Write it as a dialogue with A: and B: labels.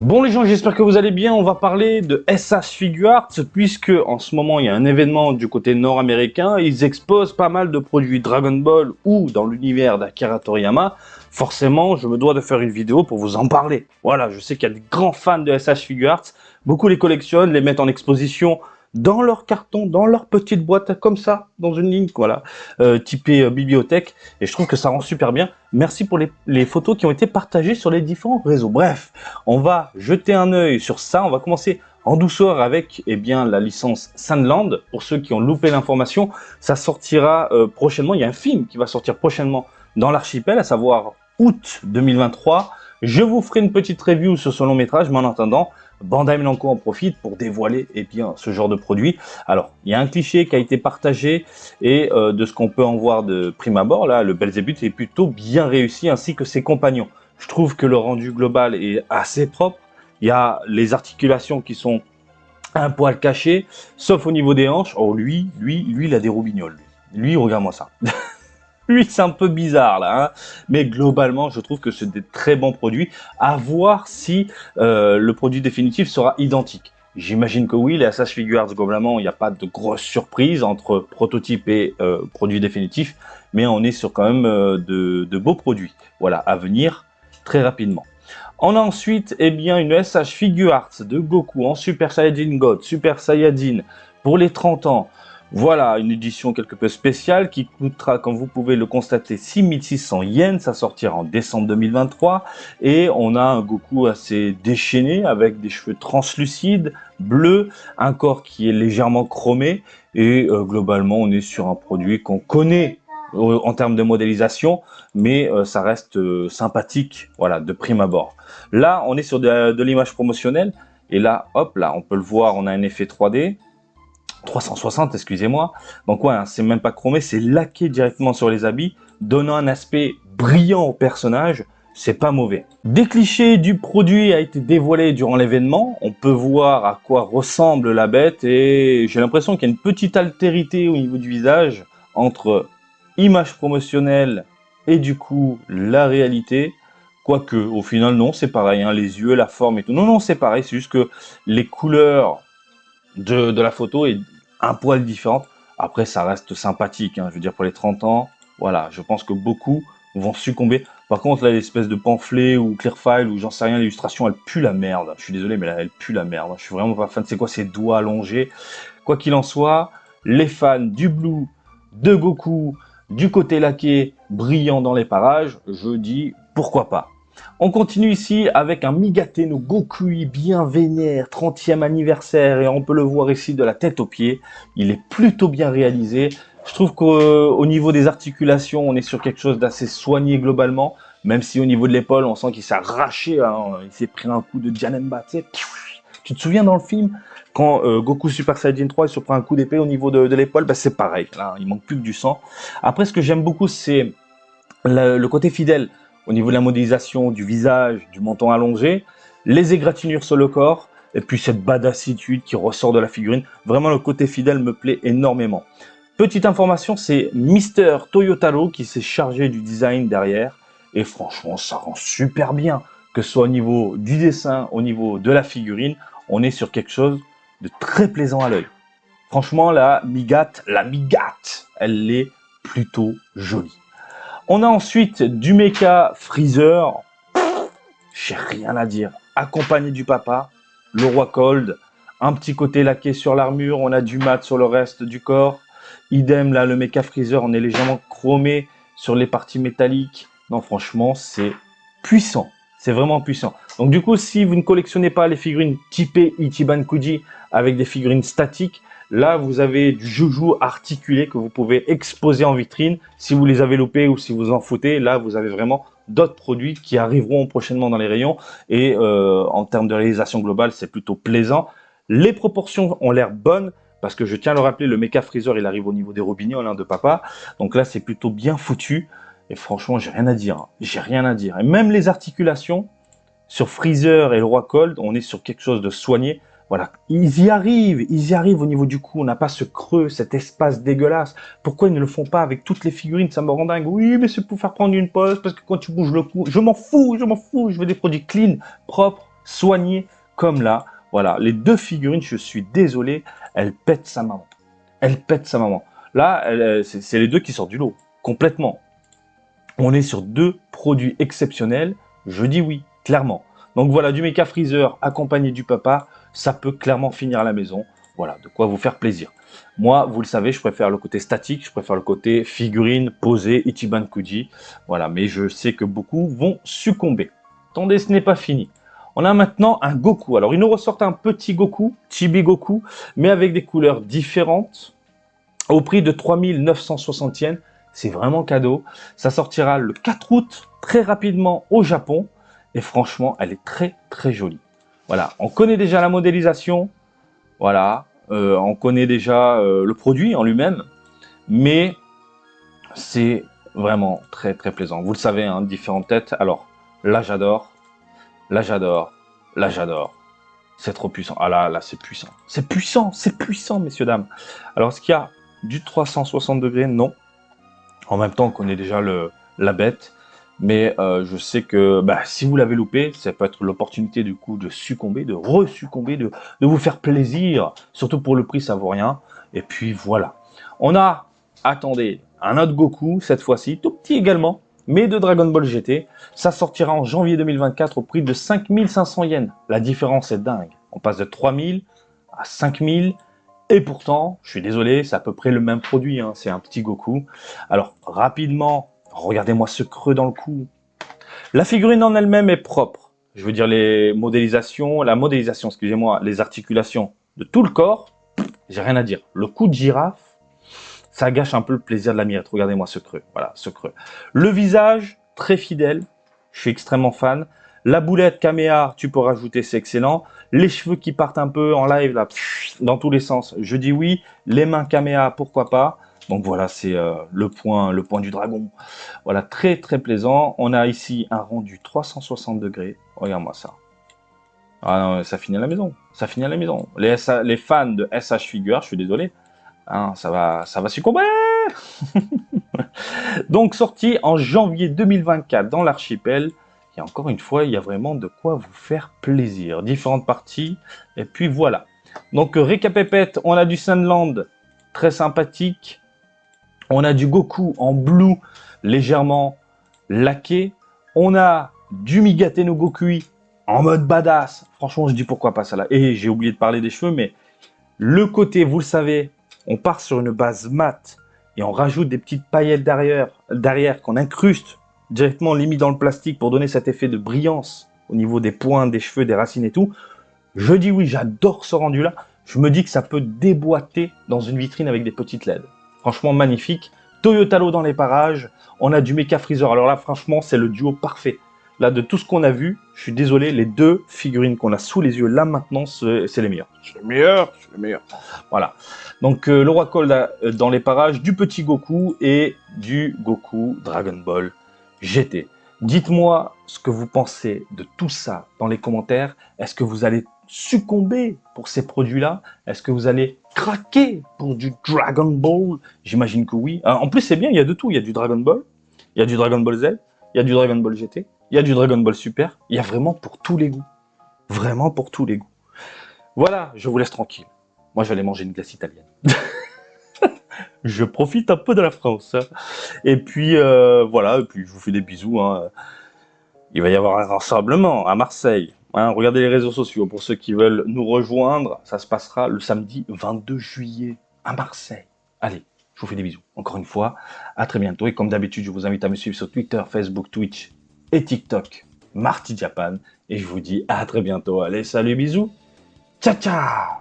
A: Bon les gens, j'espère que vous allez bien. On va parler de SH Figuarts puisque en ce moment il y a un événement du côté nord-américain. Ils exposent pas mal de produits Dragon Ball ou dans l'univers d'Akira Toriyama. Forcément, je me dois de faire une vidéo pour vous en parler. Voilà, je sais qu'il y a des grands fans de SH Figuarts. Beaucoup les collectionnent, les mettent en exposition dans leur carton, dans leur petite boîte comme ça, dans une ligne, voilà, typée bibliothèque. Et je trouve que ça rend super bien. Merci pour les photos qui ont été partagées sur les différents réseaux. Bref. On va jeter un œil sur ça. On va commencer en douceur avec la licence Sandland. Pour ceux qui ont loupé l'information, ça sortira prochainement. Il y a un film qui va sortir prochainement dans l'archipel, à savoir août 2023. Je vous ferai une petite review sur ce long métrage, mais en attendant, Bandai Namco en profite pour dévoiler ce genre de produit. Alors, il y a un cliché qui a été partagé et de ce qu'on peut en voir de prime abord, là, le Belzébuth est plutôt bien réussi, ainsi que ses compagnons. Je trouve que le rendu global est assez propre. Il y a les articulations qui sont un poil cachées, sauf au niveau des hanches. Oh, lui, il a des roubignoles. Lui, regarde-moi ça. Lui, c'est un peu bizarre, là. Hein, mais globalement, je trouve que c'est des très bons produits. À voir si le produit définitif sera identique. J'imagine que oui, les Assassin's Figuarts, globalement, il n'y a pas de grosse surprise entre prototype et produit définitif. Mais on est sur quand même de beaux produits. Voilà, à venir très rapidement. On a ensuite une SH Figuarts de Goku en Super Saiyajin God, Super Saiyajin pour les 30 ans. Voilà, une édition quelque peu spéciale qui coûtera, comme vous pouvez le constater, 6600 yens. Ça sortira en décembre 2023. Et on a un Goku assez déchaîné avec des cheveux translucides, bleus, un corps qui est légèrement chromé. Et globalement, on est sur un produit qu'on connaît en termes de modélisation, mais ça reste sympathique, voilà, de prime abord. Là, on est sur de l'image promotionnelle, et là, hop, là, on peut le voir, on a un effet 3D, 360, excusez-moi. Donc ouais, hein, c'est même pas chromé, c'est laqué directement sur les habits, donnant un aspect brillant au personnage. C'est pas mauvais. Des clichés du produit a été dévoilé durant l'événement. On peut voir à quoi ressemble la bête et j'ai l'impression qu'il y a une petite altérité au niveau du visage entre image promotionnelle et du coup la réalité. Quoique, au final, non, c'est pareil, hein, les yeux, la forme et tout. Non, non, c'est pareil, c'est juste que les couleurs de la photo est un poil différente. Après, ça reste sympathique, hein, je veux dire, pour les 30 ans, voilà, je pense que beaucoup vont succomber. Par contre, là, l'espèce de pamphlet ou Clearfile ou j'en sais rien, l'illustration, elle pue la merde. Je suis désolé, mais là, elle pue la merde. Je suis vraiment pas fan. C'est quoi ces doigts allongés? Quoi qu'il en soit, les fans du Blue, de Goku, du côté laqué, brillant dans les parages, je dis pourquoi pas. On continue ici avec un Migateno Gokui bien vénère, 30e anniversaire, et on peut le voir ici de la tête aux pieds. Il est plutôt bien réalisé. Je trouve qu'au niveau des articulations, on est sur quelque chose d'assez soigné globalement, même si au niveau de l'épaule, on sent qu'il s'est arraché, hein, il s'est pris un coup de Janemba, tu sais. Tu te souviens dans le film, quand Goku Super Saiyan 3 il se prend un coup d'épée au niveau de l'épaule, bah, c'est pareil, là, il manque plus que du sang. Après, ce que j'aime beaucoup, c'est le côté fidèle au niveau de la modélisation, du visage, du menton allongé, les égratignures sur le corps, et puis cette badassitude qui ressort de la figurine. Vraiment, le côté fidèle me plaît énormément. Petite information, c'est Mister Toyotaro qui s'est chargé du design derrière, et franchement, ça rend super bien, que ce soit au niveau du dessin, au niveau de la figurine, on est sur quelque chose de très plaisant à l'œil. Franchement, la Migat, elle est plutôt jolie. On a ensuite du mecha Freezer, j'ai rien à dire, accompagné du papa, le roi Cold, un petit côté laqué sur l'armure, on a du mat sur le reste du corps, idem là le mecha Freezer, on est légèrement chromé sur les parties métalliques, non franchement c'est puissant, c'est vraiment puissant. Donc du coup si vous ne collectionnez pas les figurines typées Ichiban Kuji avec des figurines statiques, là, vous avez du joujou articulé que vous pouvez exposer en vitrine. Si vous les avez loupés ou si vous en foutez, là, vous avez vraiment d'autres produits qui arriveront prochainement dans les rayons. Et en termes de réalisation globale, c'est plutôt plaisant. Les proportions ont l'air bonnes parce que je tiens à le rappeler, le Mecha Freezer, il arrive au niveau des robignoles hein, de papa. Donc là, c'est plutôt bien foutu. Et franchement, j'ai rien à dire. Hein. J'ai rien à dire. Et même les articulations, sur Freezer et le Roi Cold, on est sur quelque chose de soigné. Voilà, ils y arrivent au niveau du cou, on n'a pas ce creux, cet espace dégueulasse. Pourquoi ils ne le font pas avec toutes les figurines? Ça me rend dingue. Oui, mais c'est pour faire prendre une pause, parce que quand tu bouges le cou, je m'en fous, je veux des produits clean, propres, soignées comme là. Voilà, les deux figurines, je suis désolé, elles pètent sa maman. Elles pètent sa maman. Là, c'est les deux qui sortent du lot, complètement. On est sur deux produits exceptionnels, je dis oui, clairement. Donc voilà, du Mecha Freezer accompagné du papa, ça peut clairement finir à la maison. Voilà, de quoi vous faire plaisir. Moi, vous le savez, je préfère le côté statique, je préfère le côté figurine, posée, Ichiban Kuji. Voilà, mais je sais que beaucoup vont succomber. Attendez, ce n'est pas fini. On a maintenant un Goku. Alors, il nous ressort un petit Goku, Chibi Goku, mais avec des couleurs différentes, au prix de 3960 yens. C'est vraiment cadeau. Ça sortira le 4 août, très rapidement au Japon. Et franchement, elle est très, très jolie. Voilà, on connaît déjà la modélisation. Voilà, on connaît déjà le produit en lui-même. Mais c'est vraiment très, très plaisant. Vous le savez, hein, différentes têtes. Alors, là, j'adore. Là, j'adore. Là, j'adore. C'est trop puissant. Ah là, là, c'est puissant. C'est puissant, messieurs, dames. Alors, est-ce qu'il y a du 360 degrés? Non. En même temps, on connaît déjà la bête. Mais je sais que si vous l'avez loupé, ça peut être l'opportunité du coup de succomber, de resuccomber, de vous faire plaisir. Surtout pour le prix, ça vaut rien. Et puis voilà. On a, attendez, un autre Goku, cette fois-ci, tout petit également, mais de Dragon Ball GT. Ça sortira en janvier 2024 au prix de 5500 yens. La différence est dingue. On passe de 3000 à 5000. Et pourtant, je suis désolé, c'est à peu près le même produit. Hein. C'est un petit Goku. Alors, rapidement, regardez-moi ce creux dans le cou. La figurine en elle-même est propre. Je veux dire, la modélisation, excusez-moi, les articulations de tout le corps, j'ai rien à dire. Le cou de girafe, ça gâche un peu le plaisir de la mirette. Regardez-moi ce creux. Voilà, ce creux. Le visage, très fidèle. Je suis extrêmement fan. La boulette Kamea, tu peux rajouter, c'est excellent. Les cheveux qui partent un peu en live, là, dans tous les sens, je dis oui. Les mains Kamea, pourquoi pas. Donc voilà, c'est le point du dragon. Voilà, très très plaisant. On a ici un rendu 360 degrés. Regarde-moi ça. Ah non, ça finit à la maison. Ça finit à la maison. Les fans de SH Figure, je suis désolé. Hein, ça va succomber. Donc sorti en janvier 2024 dans l'archipel. Et encore une fois, il y a vraiment de quoi vous faire plaisir. Différentes parties. Et puis voilà. Donc récapépète, on a du Sunland très sympathique. On a du Goku en blue légèrement laqué. On a du Migate no Gokui en mode badass. Franchement, je dis pourquoi pas ça là. Et j'ai oublié de parler des cheveux, mais le côté, vous le savez, on part sur une base mat et on rajoute des petites paillettes derrière qu'on incruste directement limite dans le plastique pour donner cet effet de brillance au niveau des pointes, des cheveux, des racines et tout. Je dis oui, j'adore ce rendu-là. Je me dis que ça peut déboîter dans une vitrine avec des petites LED. Franchement, magnifique. Toyotaro dans les parages. On a du Mecha Freezer. Alors là, franchement, c'est le duo parfait. Là, de tout ce qu'on a vu, je suis désolé, les deux figurines qu'on a sous les yeux là maintenant, c'est les meilleurs. C'est les meilleurs. Voilà. Donc, le roi Cold dans les parages, du petit Goku et du Goku Dragon Ball GT. Dites-moi ce que vous pensez de tout ça dans les commentaires. Est-ce que vous allez succomber pour ces produits-là? Est-ce que vous allez craquer pour du Dragon Ball? J'imagine que oui. En plus, c'est bien, il y a de tout. Il y a du Dragon Ball, il y a du Dragon Ball Z, il y a du Dragon Ball GT, il y a du Dragon Ball Super. Il y a vraiment pour tous les goûts. Vraiment pour tous les goûts. Voilà, je vous laisse tranquille. Moi, je vais aller manger une glace italienne. Je profite un peu de la France. Et puis, voilà, et puis je vous fais des bisous. Hein. Il va y avoir un rassemblement à Marseille. Hein, regardez les réseaux sociaux pour ceux qui veulent nous rejoindre. Ça se passera le samedi 22 juillet à Marseille. Allez, je vous fais des bisous. Encore une fois, à très bientôt. Et comme d'habitude, je vous invite à me suivre sur Twitter, Facebook, Twitch et TikTok, Marty Japan. Et je vous dis à très bientôt. Allez, salut, bisous. Ciao, ciao.